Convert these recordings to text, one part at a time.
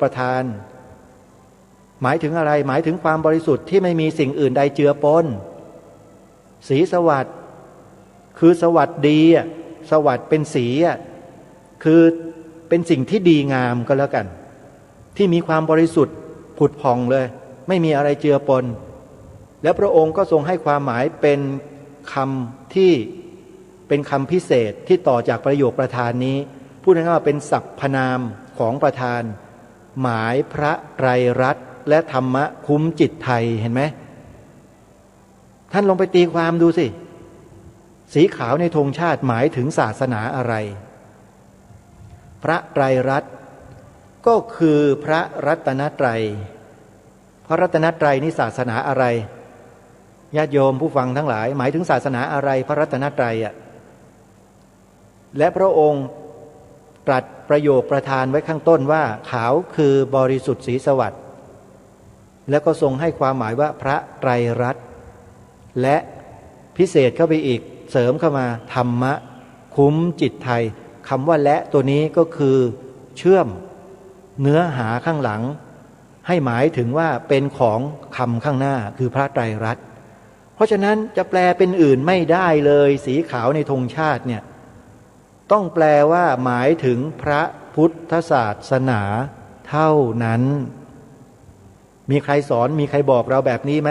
ประทานหมายถึงอะไรหมายถึงความบริสุทธิ์ที่ไม่มีสิ่งอื่นใดเจือปนสีสวัสดิ์คือสวัสดีสวัสดิ์เป็นสีคือเป็นสิ่งที่ดีงามก็แล้วกันที่มีความบริสุทธิ์ผุดผ่องเลยไม่มีอะไรเจือปนแล้วพระองค์ก็ทรงให้ความหมายเป็นคำที่เป็นคำพิเศษที่ต่อจากประโยคประธานนี้พูดง่ายๆว่าเป็นสรรพนามของประธานหมายพระไตรรัตน์และธรรมะคุ้มจิตไทยเห็นไหมท่านลองไปตีความดูสิสีขาวในธงชาติหมายถึงศาสนาอะไรพระไตรรัตน์ก็คือพระรัตนตรัยพระรัตนตรัยนี่ศาสนาอะไรญาติโยมผู้ฟังทั้งหลายหมายถึงศาสนาอะไรพระรัตนตรัยและพระองค์ตรัสประโยคประธานไว้ข้างต้นว่าขาวคือบริสุทธิ์ศรีสวัสดิ์แล้วก็ทรงให้ความหมายว่าพระไตรรัตน์และพิเศษเข้าไปอีกเสริมเข้ามาธรรมะคุ้มจิตไทยคำว่าและตัวนี้ก็คือเชื่อมเนื้อหาข้างหลังให้หมายถึงว่าเป็นของคำข้างหน้าคือพระไตรรัตน์เพราะฉะนั้นจะแปลเป็นอื่นไม่ได้เลยสีขาวในธงชาติเนี่ยต้องแปลว่าหมายถึงพระพุทธศาสนาเท่านั้นมีใครสอนมีใครบอกเราแบบนี้ไหม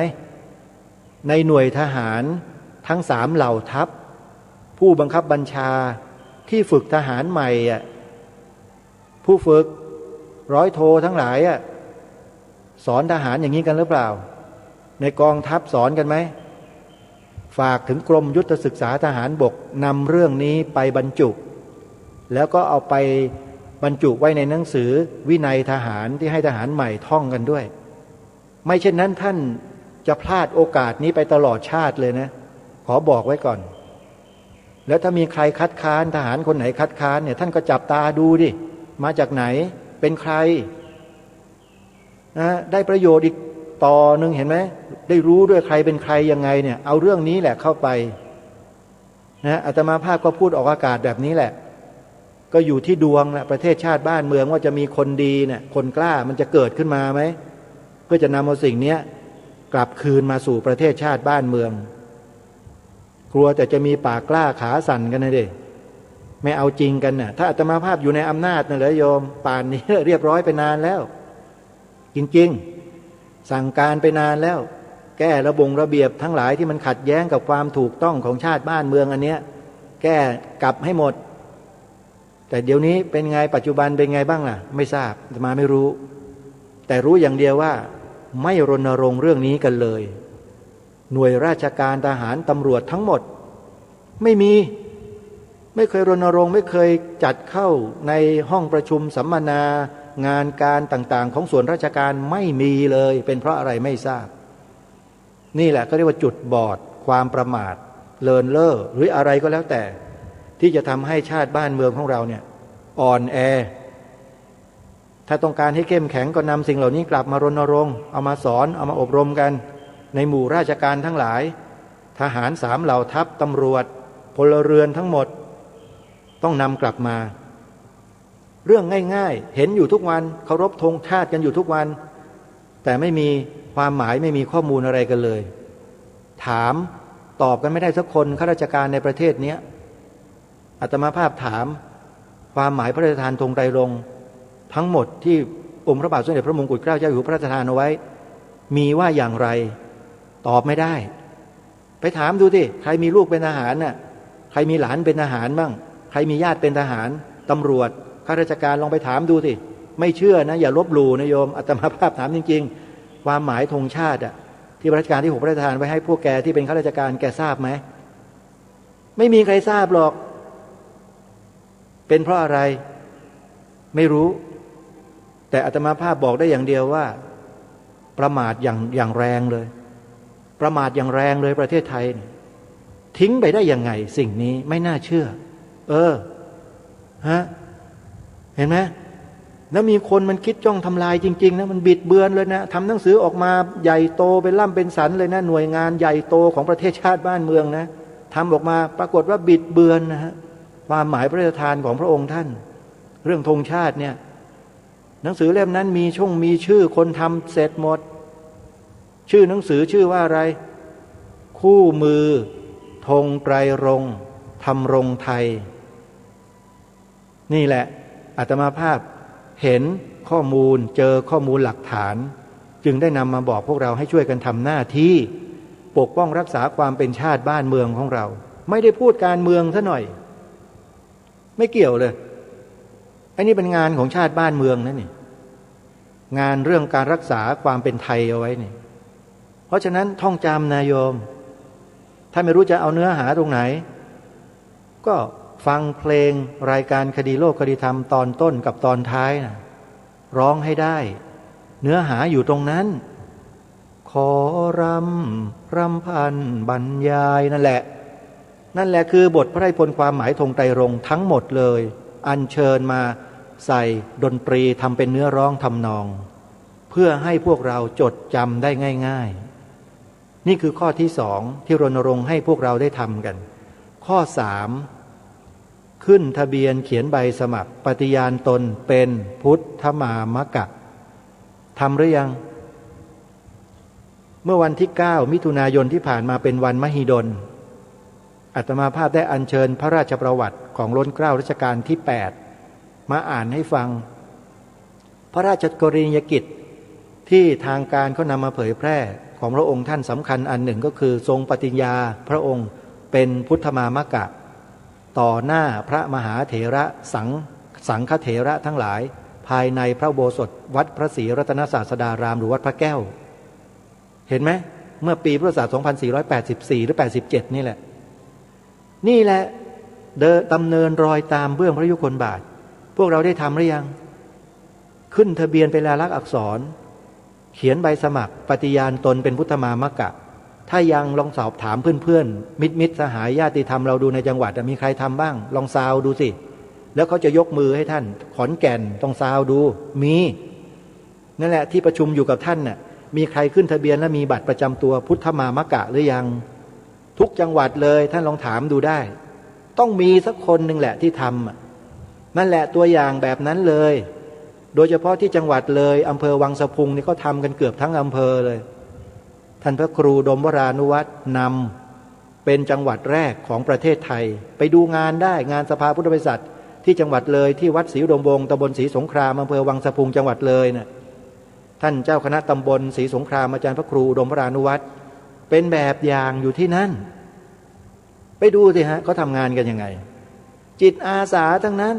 ในหน่วยทหารทั้ง3เหล่าทัพผู้บังคับบัญชาที่ฝึกทหารใหม่ผู้ฝึกร้อยโททั้งหลายสอนทหารอย่างนี้กันหรือเปล่าในกองทัพสอนกันไหมฝากถึงกรมยุทธศึกษาทหารบกนำเรื่องนี้ไปบรรจุแล้วก็เอาไปบรรจุไว้ในหนังสือวินัยทหารที่ให้ทหารใหม่ท่องกันด้วยไม่เช่นนั้นท่านจะพลาดโอกาสนี้ไปตลอดชาติเลยนะขอบอกไว้ก่อนแล้วถ้ามีใครคัดค้านทหารคนไหนคัดค้านเนี่ยท่านก็จับตาดูดิมาจากไหนเป็นใครนะได้ประโยชน์อีกต่อหนึ่งเห็นไหมได้รู้ด้วยใครเป็นใครยังไงเนี่ยเอาเรื่องนี้แหละเข้าไปนะอาตมาภาพก็พูดออกอากาศแบบนี้แหละก็อยู่ที่ดวงแหละประเทศชาติบ้านเมืองว่าจะมีคนดีเนี่ยคนกล้ามันจะเกิดขึ้นมาไหมเพื่อจะนำเอาสิ่งนี้กลับคืนมาสู่ประเทศชาติบ้านเมืองกลัวแต่จะมีปากกล้าขาสั่นกันนะเด็ไม่เอาจริงกันน่ะถ้าอาตมาภาพอยู่ในอำนาจนะเหรอโยมป่านนี้เรียบร้อยไปนานแล้วจริงๆสั่งการไปนานแล้วแก้ระเบียบทั้งหลายที่มันขัดแย้งกับความถูกต้องของชาติบ้านเมืองอันเนี้ยแก้กลับให้หมดแต่เดี๋ยวนี้เป็นไงปัจจุบันเป็นไงบ้างล่ะไม่ทราบอาตมาไม่รู้แต่รู้อย่างเดียวว่าไม่รณรงค์เรื่องนี้กันเลยหน่วยราชการทหารตำรวจทั้งหมดไม่เคยรณรงค์ไม่เคยจัดเข้าในห้องประชุมสัมมนางานการต่างๆของส่วนราชการไม่มีเลยเป็นเพราะอะไรไม่ทราบนี่แหละก็เรียกว่าจุดบอดความประมาทเลินเล่อหรืออะไรก็แล้วแต่ที่จะทำให้ชาติบ้านเมืองของเราเนี่ยอ่อนแอถ้าต้องการให้เข้มแข็งก็นำสิ่งเหล่านี้กลับมารณรงค์เอามาสอนเอามาอบรมกันในหมู่ราชการทั้งหลายทหาร3เหล่าทัพตำรวจพลเรือนทั้งหมดต้องนำกลับมาเรื่องง่ายๆเห็นอยู่ทุกวันเคารพธงชาติกันอยู่ทุกวันแต่ไม่มีความหมายไม่มีข้อมูลอะไรกันเลยถามตอบกันไม่ได้สักคนข้าราชการในประเทศนี้อาตมาภาพถามความหมายพระราชทานธงไตรรงค์ทั้งหมดที่องค์พระบาทสมเด็จพระมงกุฎเกล้าเจ้าอยู่หัวพระราชทานเอาไว้มีว่าอย่างไรตอบไม่ได้ไปถามดูสิใครมีลูกเป็นทหารน่ะใครมีหลานเป็นทหารบ้างใครมีญาติเป็นทหารตำรวจข้าราชการลองไปถามดูสิไม่เชื่อนะอย่าลบหลู่นะโยมอาตมาภาพถามจริงๆความหมายธงชาติที่รัชกาลที่6พระราชทานไว้ให้พวกแกที่เป็นข้าราชการแกทราบไหมไม่มีใครทราบหรอกเป็นเพราะอะไรไม่รู้แต่อาตมาภาพบอกได้อย่างเดียวว่าประมาทอย่างแรงเลยประมาทอย่างแรงเลยประเทศไทยทิ้งไปได้ยังไงสิ่งนี้ไม่น่าเชื่อเห็นไหมแล้วมีคนมันคิดจ้องทำลายจริงๆนะมันบิดเบือนเลยนะทำหนังสือออกมาใหญ่โตเป็นล่ำเป็นสันเลยนะหน่วยงานใหญ่โตของประเทศชาติบ้านเมืองนะทำออกมาปรากฏว่าบิดเบือนนะฮะความหมายพระราชทานของพระองค์ท่านเรื่องธงชาติเนี่ย หนังสือเล่มนั้นมีชื่อคนทำเสร็จหมดชื่อหนังสือชื่อว่าอะไรคู่มือธงไตรรงค์ธรรมรงไทยนี่แหละอาตมาภาพเห็นข้อมูลเจอข้อมูลหลักฐานจึงได้นำมาบอกพวกเราให้ช่วยกันทำหน้าที่ปกป้องรักษาความเป็นชาติบ้านเมืองของเราไม่ได้พูดการเมืองซะหน่อยไม่เกี่ยวเลยอันนี้เป็นงานของชาติบ้านเมืองนะนี่งานเรื่องการรักษาความเป็นไทยเอาไว้นี่เพราะฉะนั้นท่องจำนายโยมถ้าไม่รู้จะเอาเนื้อหาตรงไหนก็ฟังเพลงรายการคดีโลกคดีธรรมตอนต้นกับตอนท้ายนะร้องให้ได้เนื้อหาอยู่ตรงนั้นขอรำพันบรรยายนั่นแหละคือบทพระราชนิพนธ์ความหมายธงไตรรงค์ทั้งหมดเลยอัญเชิญมาใส่ดนตรีทำเป็นเนื้อร้องทำนองเพื่อให้พวกเราจดจำได้ง่ายๆนี่คือข้อที่สองที่รณรงค์ให้พวกเราได้ทำกันข้อสามขึ้นทะเบียนเขียนใบสมัครปฏิญาณตนเป็นพุทธมามกะทำหรือยังเมื่อวันที่9มิถุนายนที่ผ่านมาเป็นวันมหิดลอาตมาภาพได้อัญเชิญพระราชประวัติของล้นเกล้ารัชกาลที่8มาอ่านให้ฟังพระราชกรณียกิจที่ทางการเขานำมาเผยแพร่ของพระองค์ท่านสำคัญอันหนึ่งก็คือทรงปฏิญญาพระองค์เป็นพุทธมามกะต่อหน้าพระมหาเถระสังฆเถระทั้งหลายภายในพระอุโบสถวัดพระศรีรัตนศาสดารามหรือวัดพระแก้วเห็นไหมเมื่อปีพุทธศักราช 2484 หรือ 87 นี่แหละดำเนินรอยตามเบื้องพระยุคลบาทพวกเราได้ทำหรือยังขึ้นทะเบียนเป็นลายลักษณ์อักษรเขียนใบสมัครปฏิญาณตนเป็นพุทธมามกะถ้ายังลองสอบถามเพื่อนๆมิตรสหายญาติธรรมเราดูในจังหวัดมีใครทำบ้างลองซาวดูสิแล้วเขาจะยกมือให้ท่านขอนแก่นต้องซาวดูมีนั่นแหละที่ประชุมอยู่กับท่านน่ะมีใครขึ้นทะเบียนและมีบัตรประจำตัวพุทธมามกะหรือยังทุกจังหวัดเลยท่านลองถามดูได้ต้องมีสักคนหนึ่งแหละที่ทำนั่นแหละตัวอย่างแบบนั้นเลยโดยเฉพาะที่จังหวัดเลยอำเภอวังสะพุงนี่ก็ทำกันเกือบทั้งอำเภอเลยท่านพระครูดมวรานุวัฒน์นำเป็นจังหวัดแรกของประเทศไทยไปดูงานได้งานสภาพุทธบริษัทที่จังหวัดเลยที่วัดศรีอุดมวงศ์ตำบลศรีสงครามอำเภอวังสะพุงจังหวัดเลยน่ะท่านเจ้าคณะตำบลศรีสงครามอาจารย์พระครูดมวรานุวัฒน์เป็นแบบอย่างอยู่ที่นั่นไปดูสิฮะเขาทำงานกันยังไงจิตอาสาทั้งนั้น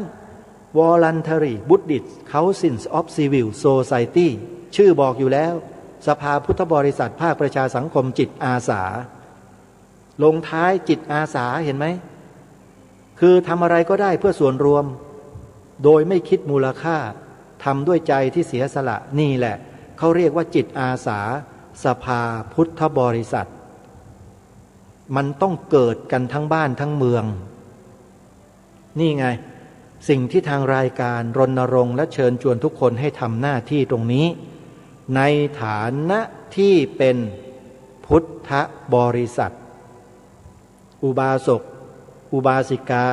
Voluntary Buddhist Council of Civil Society ชื่อบอกอยู่แล้วสภาพุทธบริษัทภาคประชาสังคมจิตอาสาลงท้ายจิตอาสาเห็นไหมคือทำอะไรก็ได้เพื่อส่วนรวมโดยไม่คิดมูลค่าทำด้วยใจที่เสียสละนี่แหละเขาเรียกว่าจิตอาสาสภาพุทธบริษัทมันต้องเกิดกันทั้งบ้านทั้งเมืองนี่ไงสิ่งที่ทางรายการรณรงค์และเชิญชวนทุกคนให้ทำหน้าที่ตรงนี้ในฐานะที่เป็นพุทธบริษัทอุบาสกอุบาสิกา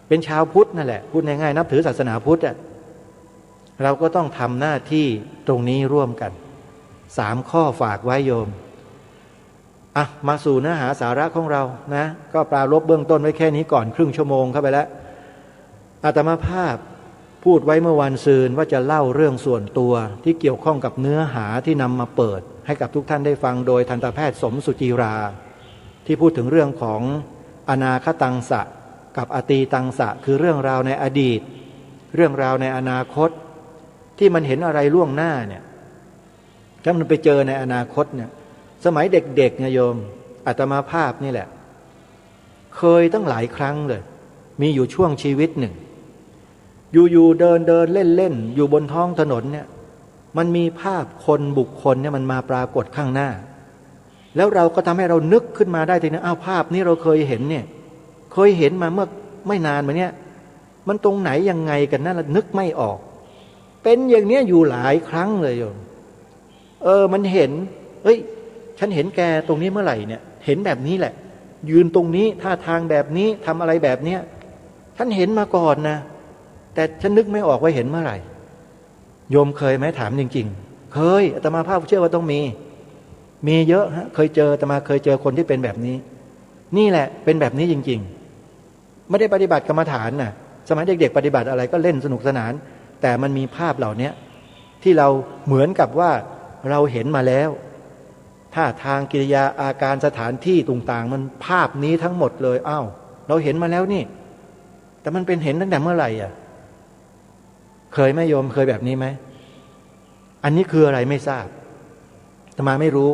เป็นชาวพุทธนั่นแหละพูดง่ายๆนับถือศาสนาพุทธเราก็ต้องทำหน้าที่ตรงนี้ร่วมกัน3ข้อฝากไว้โยมมาสู่เนื้อหาสาระของเรานะก็ปรารภเบื้องต้นไว้แค่นี้ก่อนครึ่งชั่วโมงเข้าไปแล้วอาตมาภาพพูดไว้เมื่อวันซืนว่าจะเล่าเรื่องส่วนตัวที่เกี่ยวข้องกับเนื้อหาที่นำมาเปิดให้กับทุกท่านได้ฟังโดยทันตแพทย์สมสุจีราที่พูดถึงเรื่องของอนาคตังสะกับอตีตังสะคือเรื่องราวในอดีตเรื่องราวในอนาคตที่มันเห็นอะไรล่วงหน้าเนี่ยถ้ามันไปเจอในอนาคตเนี่ยสมัยเด็กๆเนี่ยโยมอาตมาภาพนี่แหละเคยตั้งหลายครั้งเลยมีอยู่ช่วงชีวิตหนึ่งอยู่ๆเดินเล่นอยู่บนท้องถนนเนี่ยมันมีภาพคนบุคคลเนี่ยมันมาปรากฏข้างหน้าแล้วเราก็ทำให้เรานึกขึ้นมาได้ทีนี้ภาพนี้เราเคยเห็นเนี่ยเคยเห็นมาเมื่อไม่นานมาเนี่ยมันตรงไหนยังไงกันนั่นเรานึกไม่ออกเป็นอย่างเนี้ยอยู่หลายครั้งเลยโยมมันเห็นฉันเห็นแกตรงนี้เมื่อไหร่เนี่ยเห็นแบบนี้แหละยืนตรงนี้ท่าทางแบบนี้ทำอะไรแบบเนี้ยฉันเห็นมาก่อนนะแต่ฉันนึกไม่ออกว่าเห็นเมื่อไหร่ โยมเคยไหมถามจริงๆเคยอาตมาภาพเชื่อว่าต้องมีเยอะฮะเคยเจออาตมาเคยเจอคนที่เป็นแบบนี้นี่แหละเป็นแบบนี้จริงๆไม่ได้ปฏิบัติกรรมฐานน่ะสมัยเด็กๆปฏิบัติอะไรก็เล่นสนุกสนานแต่มันมีภาพเหล่านี้ที่เราเหมือนกับว่าเราเห็นมาแล้วท่าทางกิริยาอาการสถานที่ต่างๆมันภาพนี้ทั้งหมดเลยอ้าวเราเห็นมาแล้วนี่แต่มันเป็นเห็นตั้งแต่เมื่อไหร่อ่ะเคยไหมโยมเคยแบบนี้ไหมอันนี้คืออะไรไม่ทราบอาตมาไม่รู้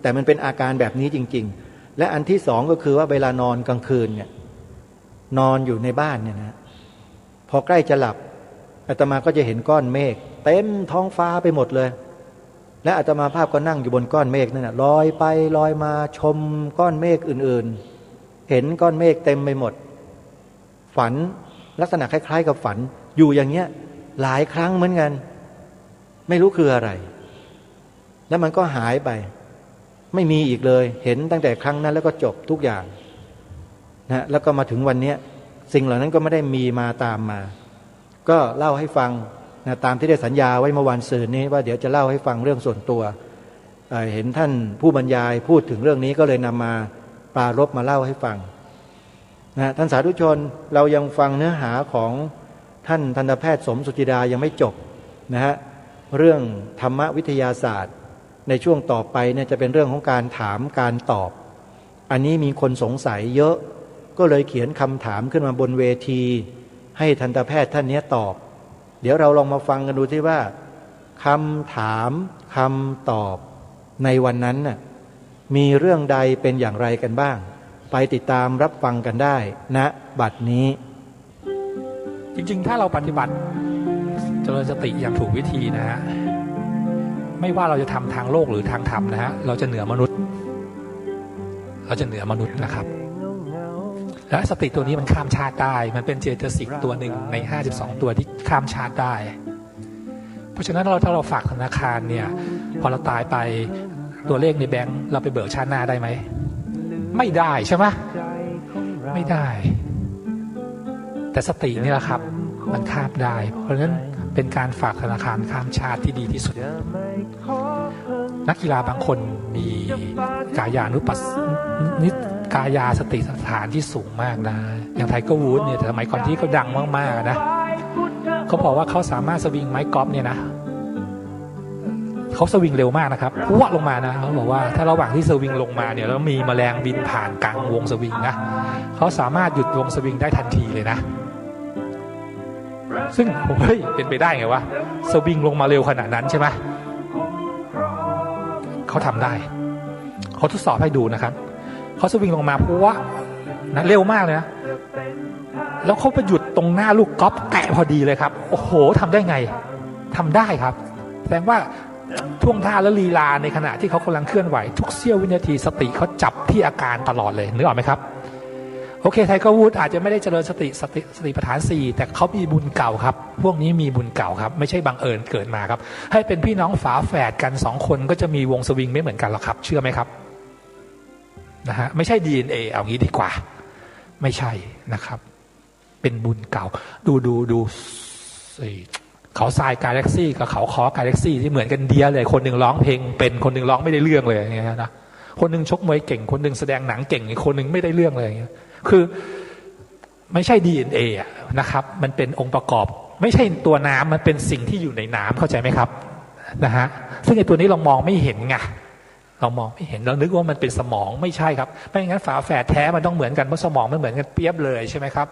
แต่มันเป็นอาการแบบนี้จริงๆและอันที่สองก็คือว่าเวลานอนกลางคืนเนี่ยนอนอยู่ในบ้านเนี่ยนะพอใกล้จะหลับอาตมาก็จะเห็นก้อนเมฆเต็มท้องฟ้าไปหมดเลยและอาตมาภาพก็นั่งอยู่บนก้อนเมฆนั่นนะลอยไปลอยมาชมก้อนเมฆอื่นๆเห็นก้อนเมฆเต็มไปหมดฝันลักษณะคล้ายๆกับฝันอยู่อย่างเงี้ยหลายครั้งเหมือนกันไม่รู้คืออะไรแล้วมันก็หายไปไม่มีอีกเลยเห็นตั้งแต่ครั้งนั้นแล้วก็จบทุกอย่างนะแล้วก็มาถึงวันนี้สิ่งเหล่านั้นก็ไม่ได้มีมาตามมาก็เล่าให้ฟังนะตามที่ได้สัญญาไว้เมื่อวันศืนนี้ว่าเดี๋ยวจะเล่าให้ฟังเรื่องส่วนตัวเห็นท่านผู้บรรยายพูดถึงเรื่องนี้ก็เลยนำมาปรารภมาเล่าให้ฟังนะท่านสาธุชนเรายังฟังเนื้อหาของท่านทันตแพทย์สมสุจิดายังไม่จบนะฮะเรื่องธรรมวิทยาศาสตร์ในช่วงต่อไปเนี่ยจะเป็นเรื่องของการถามการตอบอันนี้มีคนสงสัยเยอะก็เลยเขียนคำถามขึ้นมาบนเวทีให้ทันตแพทย์ท่านนี้ตอบเดี๋ยวเราลองมาฟังกันดูที่ว่าคำถามคำตอบในวันนั้นน่ะมีเรื่องใดเป็นอย่างไรกันบ้างไปติดตามรับฟังกันได้ณบัดนี้จริงๆถ้าเราปฏิบัติเจริญสติอย่างถูกวิธีนะฮะไม่ว่าเราจะทำทางโลกหรือทางธรรมนะฮะเราจะเหนือมนุษย์นะครับและสติตัวนี้มันข้ามชาติได้มันเป็นเจตสิกตัวหนึ่งใน52ตัวที่ข้ามชาติได้เพราะฉะนั้นถ้าเราฝากธนาคารเนี่ยพอเราตายไปตัวเลขในแบงค์เราไปเบิกชาติหน้าได้ไหมไม่ได้ใช่ไหมไม่ได้แต่สตินี่แหละครับมันข้ามได้เพราะฉะนั้นเป็นการฝากธนาคารข้ามชาติที่ดีที่สุดนักกีฬาบางคนมีกายานุปัสนิกายาสติสถานที่สูงมากนะอย่างไทเกอร์วูดเนี่ยสมัยก่อนที่เขาดังมากๆนะเขาบอกว่าเขาสามารถสวิงไม้กอล์ฟเนี่ยนะเขาสวิงเร็วมากนะครับพวดลงมานะเขาบอกว่าถ้าระหว่างที่สวิงลงมาเนี่ยแล้วมีแมลงบินผ่านกลางวงสวิงนะเขาสามารถหยุดวงสวิงได้ทันทีเลยนะซึ่งเฮ้ยเป็นไปได้ไงวะสวิงลงมาเร็วขนาดนั้นใช่ไหมเขาทำได้เขาทดสอบให้ดูนะครับเขาสวิงลงมาเพราะว่านะเร็วมากเลยนะแล้วเขาไปหยุดตรงหน้าลูกกอล์ฟแตะพอดีเลยครับโอ้โหทำได้ไงทำได้ครับแสดงว่าท่วงท่าและลีลาในขณะที่เขากำลังเคลื่อนไหวทุกเสี้ยววินาทีสติเขาจับที่อาการตลอดเลยนึกออกไหมครับโอเคไทเกอร์วูดอาจจะไม่ได้เจริญสติปัฏฐาน4แต่เขามีบุญเก่าครับพวกนี้มีบุญเก่าครับไม่ใช่บังเอิญเกิดมาครับให้เป็นพี่น้องฝาแฝดกัน2คนก็จะมีวงสวิงไม่เหมือนกันหรอกครับเชื่อไหมครับนะฮะไม่ใช่ DNA เอางี้ดีกว่าไม่ใช่นะครับเป็นบุญเก่าดูเขาทรายกาแล็กซี่กับเขาคอกาแล็กซี่ที่เหมือนกันเดียเลยคนหนึ่งร้องเพลงเป็นคนหนึ่งร้องไม่ได้เรื่องเลยอย่างเงี้ยนะคนหนึ่งชกมวยเก่งคนหนึ่งแสดงหนังเก่งอีกคนหนึ่งไม่ได้เรื่องเลยอย่างเงี้ยคือไม่ใช่ DNA นะครับมันเป็นองค์ประกอบไม่ใช่ตัวน้ำมันเป็นสิ่งที่อยู่ในน้ำเข้าใจไหมครับนะฮะซึ่งไอ้ตัวนี้เรามองไม่เห็นไงเรามองไม่เห็นเรานึกว่ามันเป็นสมองไม่ใช่ครับไม่งั้นฝาแฝดแท้มันต้องเหมือนกันเพราะสมองมันเหมือนกันเปียบเลยใช่ไหมครับ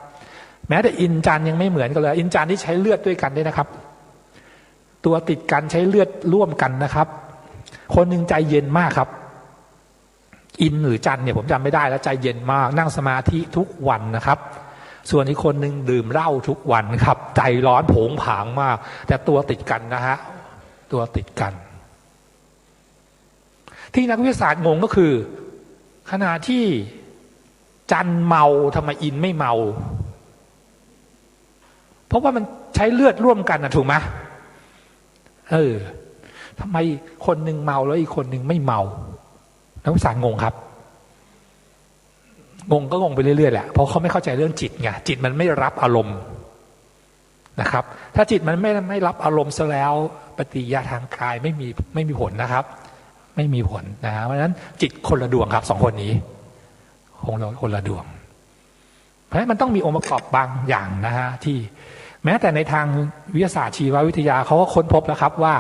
แม้แต่อินทร์ยังไม่เหมือนกันเลยอินทร์ที่ใช้เลือดด้วยกันด้วยนะครับตัวติดกันใช้เลือดร่วมกันนะครับคนหนึ่งใจเย็นมากครับอินหรือจันเนี่ยผมจำไม่ได้แล้วใจเย็นมากนั่งสมาธิทุกวันนะครับส่วนอีกคนหนึ่งดื่มเหล้าทุกวันครับใจร้อนโผงผางมากแต่ตัวติดกันนะฮะตัวติดกันที่นักวิทยาศาสตร์งงก็คือขณะที่จันเมาทำไมอินไม่เมาเพราะว่ามันใช้เลือดร่วมกันนะถูกไหมทำไมคนหนึ่งเมาแล้วอีกคนหนึ่งไม่เมานักวิทยาศาสตร์งงครับงงก็งงไปเรื่อยๆแหละเพราะเขาไม่เข้าใจเรื่องจิตไงจิตมันไม่รับอารมณ์ นะครับถ้าจิตมันไม่รับอารมณ์ซะแล้วปฏิกิริยาทางกายไม่มีผลนะครับไม่มีผลนะเพราะฉะนั้นจิตคนละดวงครับสองคนนี้คนละดวงเพราะฉะนั้นมันต้องมีองค์ประกอบบางอย่างนะฮะที่แม้แต่ในทางวิทยาศาสตร์ชีววิทยาเขาก็ค้นพบแล้วครับว่า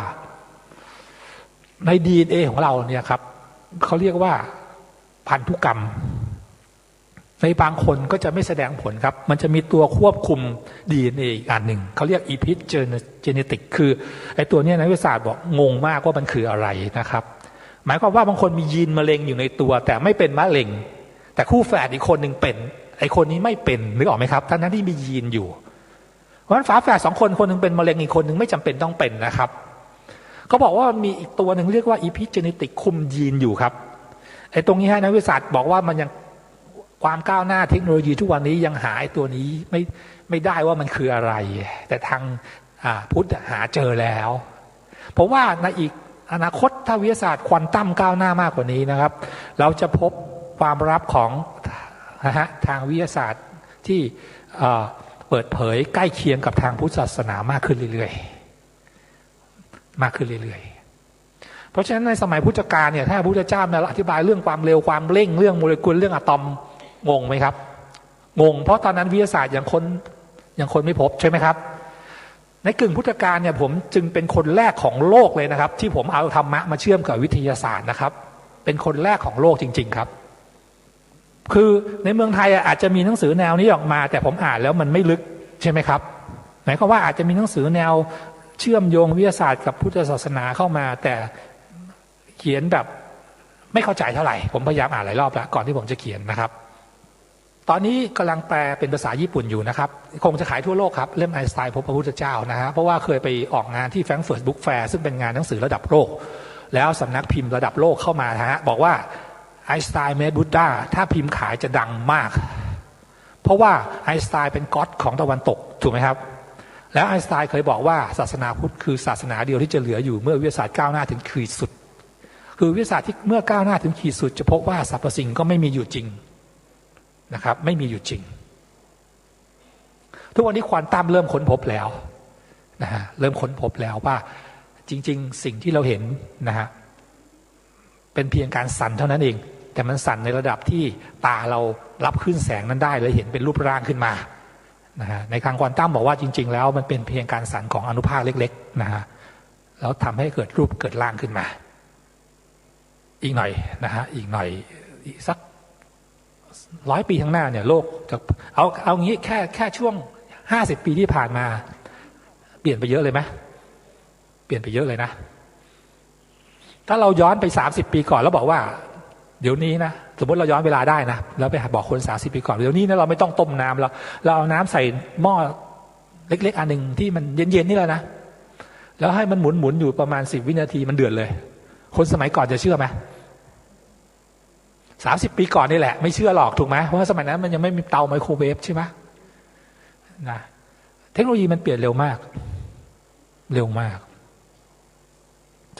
ใน DNA ของเราเนี่ยครับเขาเรียกว่าพันธุกรรมในบางคนก็จะไม่แสดงผลครับมันจะมีตัวควบคุม DNA อีกอันหนึ่งเขาเรียก epigenetic คือไอ้ตัวนี้นักวิทยาศาสตร์บอกงงมากว่ามันคืออะไรนะครับหมายความว่าบางคนมียีนมะเร็งอยู่ในตัวแต่ไม่เป็นมะเร็งแต่คู่แฝดอีกคนหนึ่งเป็นไอ้คนนี้ไม่เป็นนึกออกไหมครับทั้งที่มียีนอยู่เพราะฉะนั้นฝาแฝดสองคนคนหนึ่งเป็นมะเร็งอีกคนหนึ่งไม่จำเป็นต้องเป็นนะครับเขาบอกว่ามีอีกตัวหนึ่งเรียกว่า epigenetic คุมยีนอยู่ครับไอ้ตรงนี้นักวิทยาศาสตร์บอกว่ามันยังความก้าวหน้าเทคโนโลยีทุกวันนี้ยังหาไอ้ตัวนี้ไม่ได้ว่ามันคืออะไรแต่ทางพุทธหาเจอแล้วเพราะว่าในอีกอนาคตถ้าวิทยาศาสตร์ควอนตัมก้าวหน้ามากกว่านี้นะครับเราจะพบความลับของทางวิทยาศาสตร์ที่เปิดเผยใกล้เคียงกับทางพุทธศาสนามากขึ้นเรื่อยๆเพราะฉะนั้นในสมัยพุทธกาลเนี่ยถ้าพระพุทธเจ้ามาอธิบายเรื่องความเร็วความเร่งเรื่องโมเลกุลเรื่องอะตอมงงไหมครับงงเพราะตอนนั้นวิทยาศาสตร์ยังคนไม่พบใช่ไหมครับในกึ่งพุทธกาลเนี่ยผมจึงเป็นคนแรกของโลกเลยนะครับที่ผมเอาธรรมะมาเชื่อมกับวิทยาศาสตร์นะครับเป็นคนแรกของโลกจริงๆครับคือในเมืองไทยอาจจะมีหนังสือแนวนี้ออกมาแต่ผมอ่านแล้วมันไม่ลึกใช่ไหมครับหมายความว่าอาจจะมีหนังสือแนวเชื่อมโยงวิทยาศาสตร์กับพุทธศาสนาเข้ามาแต่เขียนแบบไม่เข้าใจเท่าไหร่ผมพยายามอ่านหลายรอบแล้วก่อนที่ผมจะเขียนนะครับตอนนี้กำลังแปลเป็นภาษาญี่ปุ่นอยู่นะครับคงจะขายทั่วโลกครับเล่มไอน์สไตน์พบพระพุทธเจ้านะฮะเพราะว่าเคยไปออกงานที่แฟรงก์เฟิร์ตบุ๊กแฟร์ซึ่งเป็นงานหนังสือระดับโลกแล้วสำนักพิมพ์ระดับโลกเข้ามาฮะบอกว่าไอน์สไตน์เมดบุตดาถ้าพิมพ์ขายจะดังมากเพราะว่าไอน์สไตน์เป็นก็อดของตะวันตกถูกไหมครับแล้วไอน์สไตน์เคยบอกว่าศาสนาพุทธคือศาสนาเดียวที่จะเหลืออยู่เมื่อวิทยาศาสตร์ก้าวหน้าถึงขีดสุดคือวิทยาศาสตร์ที่เมื่อก้าวหน้าถึงขีดสุดจะพบว่าสรรพสิ่งก็ไม่มีอยู่จริงนะครับไม่มีอยู่จริงทุกวันนี้ควอนตัมเริ่มค้นพบแล้วนะฮะเริ่มค้นพบแล้วว่าจริงๆสิ่งที่เราเห็นนะฮะเป็นเพียงการสั่นเท่านั้นเองแต่มันสั่นในระดับที่ตาเรารับคลื่นแสงนั้นได้เลยเห็นเป็นรูปร่างขึ้นมานะฮะในทางควอนตัมบอกว่าจริงๆแล้วมันเป็นเพียงการสั่นของอนุภาคเล็กๆนะฮะแล้วทำให้เกิดรูปเกิดร่างขึ้นมาอีกหน่อยนะฮะอีกหน่อยสัก100 ปีข้างหน้าเนี่ยโลกจะเอางี้แค่ช่วง50 ปีที่ผ่านมาเปลี่ยนไปเยอะเลยไหมเปลี่ยนไปเยอะเลยนะถ้าเราย้อนไป30 ปีก่อนแล้วบอกว่าเดี๋ยวนี้นะสมมติเราย้อนเวลาได้นะแล้วไปบอกคน30 ปีก่อนเดี๋ยวนี้นะเราไม่ต้องต้มน้ำเราเอาน้ำใส่หม้อเล็กๆอันหนึ่งที่มันเย็นๆนี่แหละนะแล้วให้มันหมุนอยู่ประมาณ10 วินาทีมันเดือดเลยคนสมัยก่อนจะเชื่อไหม30 ปีก่อนนี่แหละไม่เชื่อหรอกถูกไหมเพราะว่าสมัยนั้นมันยังไม่มีเตาไมโครเวฟใช่ไหมนะเทคโนโลยีมันเปลี่ยนเร็วมาก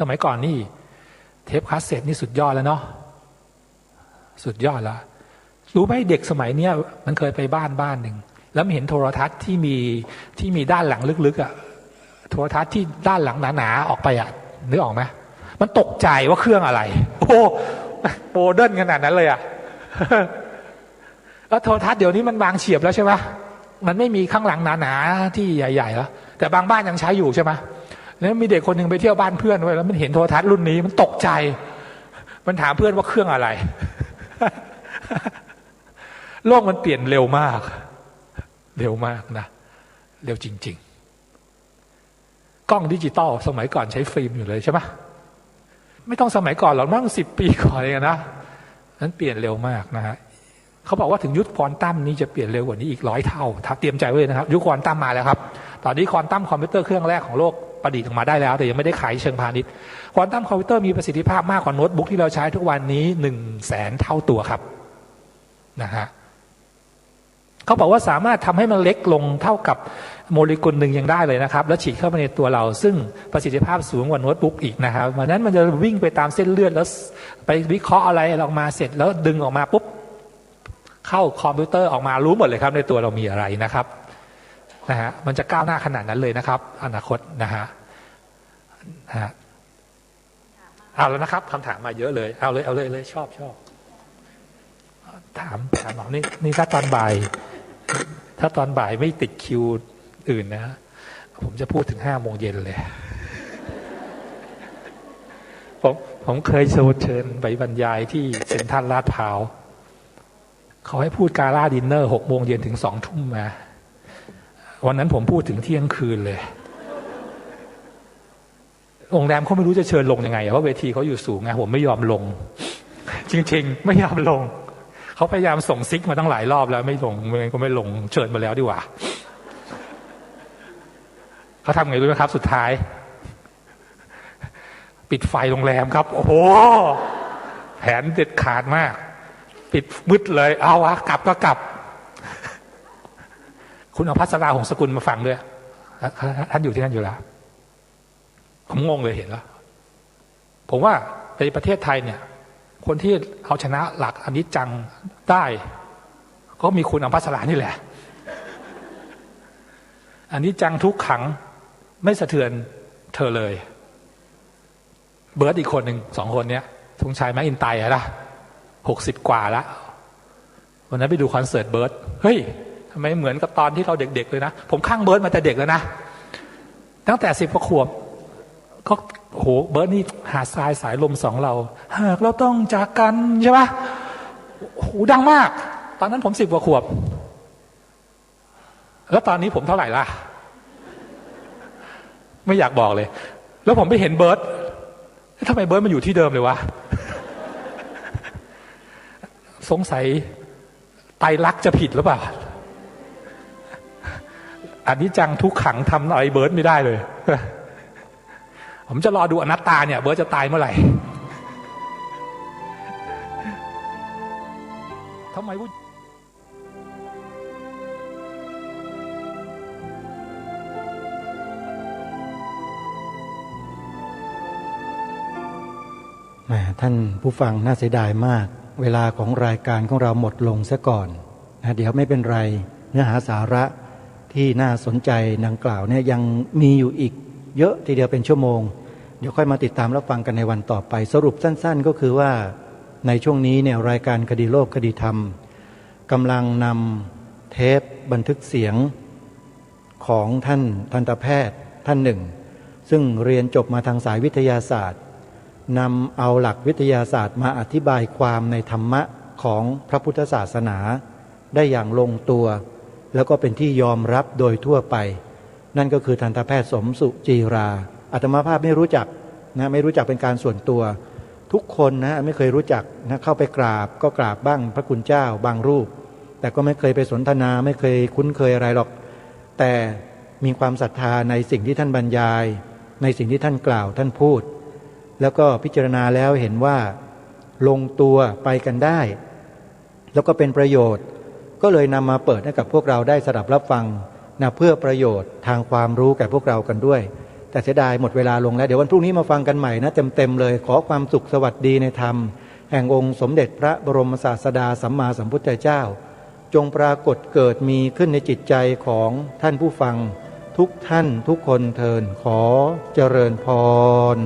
สมัยก่อนนี่เทปคาสเซ็ตนี่สุดยอดแล้วเนาะสุดยอดแล้วรู้ไหมเด็กสมัยเนี้ยมันเคยไปบ้านหนึ่งแล้วมันเห็นโทรทัศน์ที่มีด้านหลังลึกๆอ่ะโทรทัศน์ที่ด้านหลังหนาๆออกไปอ่ะนึกออกไหมมันตกใจว่าเครื่องอะไรโอ้โมเดิร์นขนาดนั้นเลยอ่ะแล้วโทรทัศน์เดี๋ยวนี้มันวางเฉียบแล้วใช่ไหมมันไม่มีข้างหลังหนาๆที่ใหญ่ๆแล้วแต่บางบ้านยังใช้อยู่ใช่ไหมแล้วมีเด็กคนหนึ่งไปเที่ยวบ้านเพื่อนไว้แล้วมันเห็นโทรทัศน์รุ่นนี้มันตกใจมันถามเพื่อนว่าเครื่องอะไร โลกมันเปลี่ยนเร็วมากนะเร็วจริงๆกล้องดิจิตอลสมัยก่อนใช้ฟิล์มอยู่เลยใช่ไหมไม่ต้องสมัยก่อนหรอกมั่ง10 ปีก่อนเองนะนั้นเปลี่ยนเร็วมากนะฮะเขาบอกว่าถึงยุคควอนตัมนี้จะเปลี่ยนเร็วกว่านี้อีก100 เท่าเตรียมใจไว้นะครับยุคควอนตัมมาแล้วครับตอนนี้ควอนตัมคอมพิวเตอร์เครื่องแรกของโลกประดิษฐ์ออกมาได้แล้วแต่ยังไม่ได้ขายเชิงพาณิชย์ควอนตัมคอมพิวเตอร์มีประสิทธิภาพมากกว่าโน้ตบุ๊กที่เราใช้ทุกวันนี้100,000 เท่าตัวครับนะฮะเขาบอกว่าสามารถทำให้มันเล็กลงเท่ากับโมเลกุลหนึ่งยังได้เลยนะครับแล้วฉีดเข้าไปในตัวเราซึ่งประสิทธิภาพสูงกว่าโน้ตบุ๊กอีกนะครับเพราะนั้นมันจะวิ่งไปตามเส้นเลือดแล้วไปวิเคราะห์อะไรออกมาเสร็จแล้วดึงออกมาปุ๊บเข้าคอมพิวเตอร์ออกมารู้หมดเลยครับในตัวเรามีอะไรนะครับ นะฮะมันจะก้าวหน้าขนาดนั้นเลยนะครับอนาคตนะฮะเอาแล้วนะครับคำถามมาเยอะเลยเอาเลยชอบถามหมอนี่ถ้าตอนบ่ายไม่ติดคิวอื่นนะผมจะพูดถึง5 โมงเย็นเลยผมเคยเชิญไปบรรยายที่เซ็นทรัลลาดพร้าวเขาให้พูดกาล่าดินเนอร์6 โมงเย็นถึง2 ทุ่มมาวันนั้นผมพูดถึงเที่ยงคืนเลยโรงแรมเขาไม่รู้จะเชิญลงยังไงเพราะเวทีเขาอยู่สูงไงผมไม่ยอมลงจริงๆไม่ยอมลงเขาพยายามส่งซิกมาตั้งหลายรอบแล้วไม่ลงก็ไม่ลงเชิญมาแล้วดีกว่าเขาทำไงรู้ไหมครับสุดท้ายปิดไฟโรงแรมครับโอ้โหแผนเด็ดขาดมากปิดมืดเลยเอาวะกลับก็กลับคุณเอาภัสราหงสกุลมาฟังด้วยท่านอยู่ที่นั่นอยู่แล้วผมงงเลยเห็นแล้วผมว่าในประเทศไทยเนี่ยคนที่เอาชนะหลักอนิจจังได้ก็มีคุณอภัสรานี่แหละอนิจจังทุกขังไม่สะเทือนเธอเลยเบิร์ดอีกคนหนึ่ง2 คนเนี้ยธงชัยแม็กอินไตร์นะ60 กว่าแล้ววันนั้นไปดูคอนเสิร์ตเบิร์ดเฮ้ยทำไมเหมือนกับตอนที่เราเด็กๆเลยนะผมข้างเบิร์ดมาแต่เด็กแล้วนะตั้งแต่10 กว่าขวบก็โหเบิร์ดนี่หาดทรายสายลม2เราหากเราต้องจากกันใช่ปะโหดังมากตอนนั้นผม10 กว่าขวบแล้วตอนนี้ผมเท่าไหร่ล่ะไม่อยากบอกเลยแล้วผมไปเห็นเบิร์ดทำไมเบิร์ดมันอยู่ที่เดิมเลยวะสงสัยไตรลักษณ์จะผิดหรือเปล่าอนิจจังทุกขังทำอะไรเบิร์ดไม่ได้เลยผมจะรอดูอนัตตาเนี่ยเบิร์ดจะตายเมื่อไหร่ทำไมท่านผู้ฟังน่าเสียดายมากเวลาของรายการของเราหมดลงซะก่อนนะเดี๋ยวไม่เป็นไรเนื้อหาสาระที่น่าสนใจดังกล่าวเนี่ยยังมีอยู่อีกเยอะทีเดียวเป็นชั่วโมงเดี๋ยวค่อยมาติดตามรับฟังกันในวันต่อไปสรุปสั้นๆก็คือว่าในช่วงนี้เนี่ยรายการคดีโลกคดีธรรมกำลังนำเทปบันทึกเสียงของท่านทันตแพทย์ท่านหนึ่งซึ่งเรียนจบมาทางสายวิทยาศาสตร์นำเอาหลักวิทยาศาสตร์มาอธิบายความในธรรมะของพระพุทธศาสนาได้อย่างลงตัวแล้วก็เป็นที่ยอมรับโดยทั่วไปนั่นก็คือทันตแพทย์สมสุจีราอาตมาภาพไม่รู้จักนะไม่รู้จักเป็นการส่วนตัวทุกคนนะไม่เคยรู้จักนะเข้าไปกราบก็กราบบ้างพระคุณเจ้าบางรูปแต่ก็ไม่เคยไปสนทนาไม่เคยคุ้นเคยอะไรหรอกแต่มีความศรัทธาในสิ่งที่ท่านบรรยายในสิ่งที่ท่านกล่าวท่านพูดแล้วก็พิจารณาแล้วเห็นว่าลงตัวไปกันได้แล้วก็เป็นประโยชน์ก็เลยนำมาเปิดให้กับพวกเราได้สดับรับฟังนะเพื่อประโยชน์ทางความรู้แก่พวกเรากันด้วยแต่เสียดายหมดเวลาลงแล้วเดี๋ยววันพรุ่งนี้มาฟังกันใหม่นะเต็มเลยขอความสุขสวัสดีในธรรมแห่งองค์สมเด็จพระบรมศาสดาสัมมาสัมพุทธเจ้าจงปรากฏเกิดมีขึ้นในจิตใจของท่านผู้ฟังทุกท่านทุกคนเทินขอเจริญพร